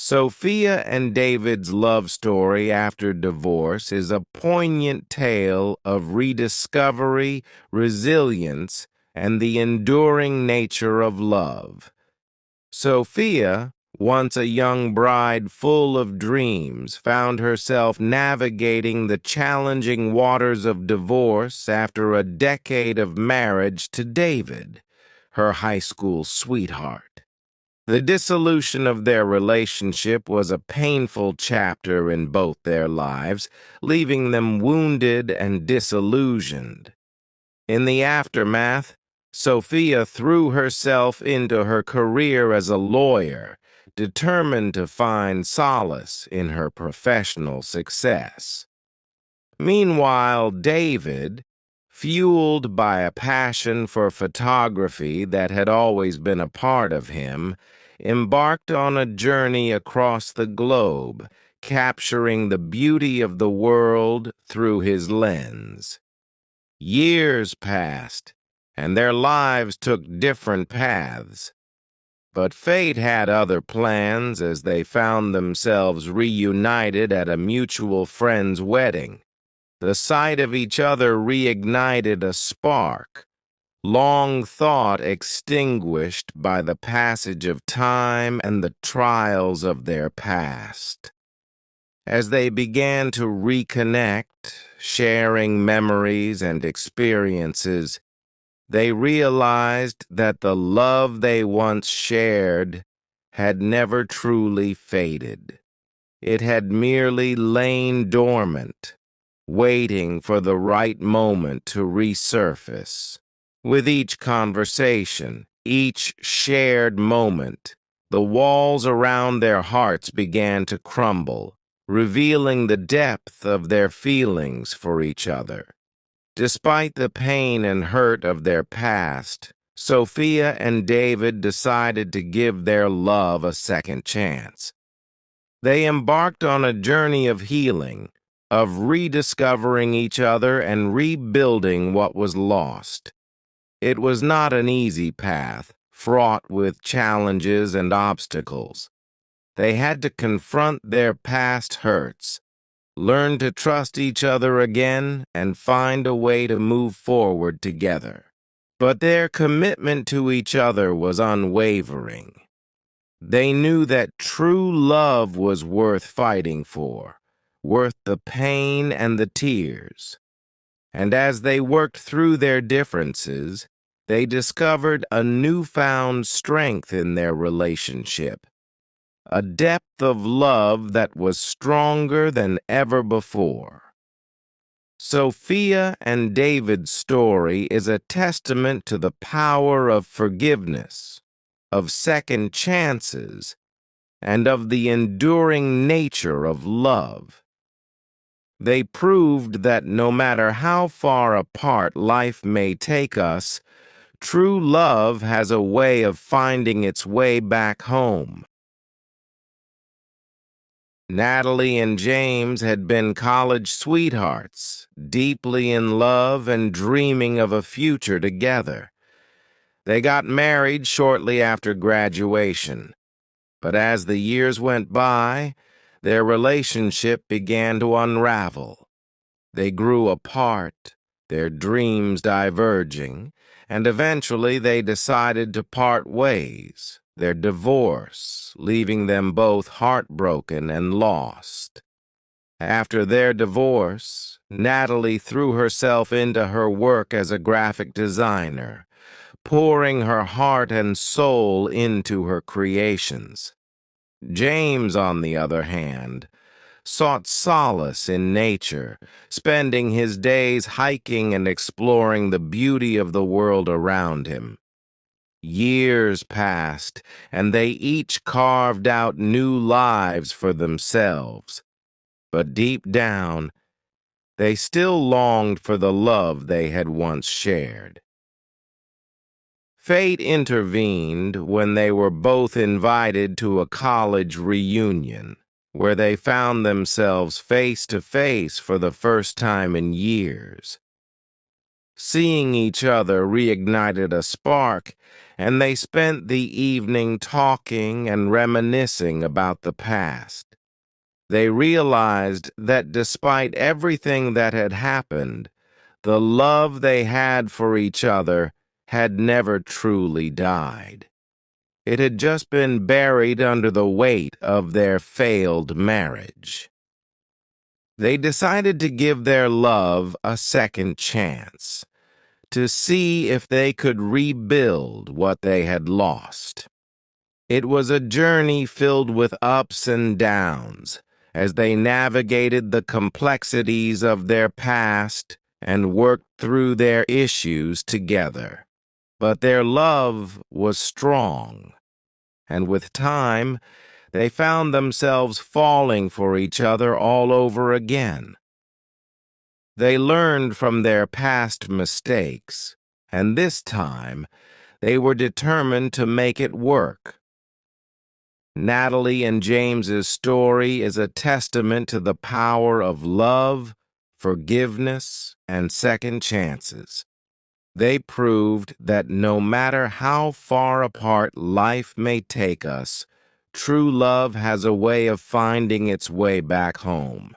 Sophia and David's love story after divorce is a poignant tale of rediscovery, resilience, and the enduring nature of love. Sophia, once a young bride full of dreams, found herself navigating the challenging waters of divorce after a decade of marriage to David, her high school sweetheart. The dissolution of their relationship was a painful chapter in both their lives, leaving them wounded and disillusioned. In the aftermath, Sophia threw herself into her career as a lawyer, determined to find solace in her professional success. Meanwhile, David, fueled by a passion for photography that had always been a part of him, embarked on a journey across the globe, capturing the beauty of the world through his lens. Years passed, and their lives took different paths. But fate had other plans as they found themselves reunited at a mutual friend's wedding. The sight of each other reignited a spark, long thought extinguished by the passage of time and the trials of their past. As they began to reconnect, sharing memories and experiences, they realized that the love they once shared had never truly faded. It had merely lain dormant, waiting for the right moment to resurface. With each conversation, each shared moment, the walls around their hearts began to crumble, revealing the depth of their feelings for each other. Despite the pain and hurt of their past, Sophia and David decided to give their love a second chance. They embarked on a journey of healing, of rediscovering each other and rebuilding what was lost. It was not an easy path, fraught with challenges and obstacles. They had to confront their past hurts, learn to trust each other again, and find a way to move forward together. But their commitment to each other was unwavering. They knew that true love was worth fighting for, worth the pain and the tears. And as they worked through their differences, they discovered a newfound strength in their relationship, a depth of love that was stronger than ever before. Sophia and David's story is a testament to the power of forgiveness, of second chances, and of the enduring nature of love. They proved that no matter how far apart life may take us, true love has a way of finding its way back home. Natalie and James had been college sweethearts, deeply in love and dreaming of a future together. They got married shortly after graduation, but as the years went by, their relationship began to unravel. They grew apart, their dreams diverging, and eventually they decided to part ways, their divorce, leaving them both heartbroken and lost. After their divorce, Natalie threw herself into her work as a graphic designer, pouring her heart and soul into her creations. James, on the other hand, sought solace in nature, spending his days hiking and exploring the beauty of the world around him. Years passed, and they each carved out new lives for themselves. But deep down, they still longed for the love they had once shared. Fate intervened when they were both invited to a college reunion, where they found themselves face to face for the first time in years. Seeing each other reignited a spark, and they spent the evening talking and reminiscing about the past. They realized that despite everything that had happened, the love they had for each other had never truly died. It had just been buried under the weight of their failed marriage. They decided to give their love a second chance, to see if they could rebuild what they had lost. It was a journey filled with ups and downs as they navigated the complexities of their past and worked through their issues together. But their love was strong, and with time, they found themselves falling for each other all over again. They learned from their past mistakes, and this time, they were determined to make it work. Natalie and James's story is a testament to the power of love, forgiveness, and second chances. They proved that no matter how far apart life may take us, true love has a way of finding its way back home.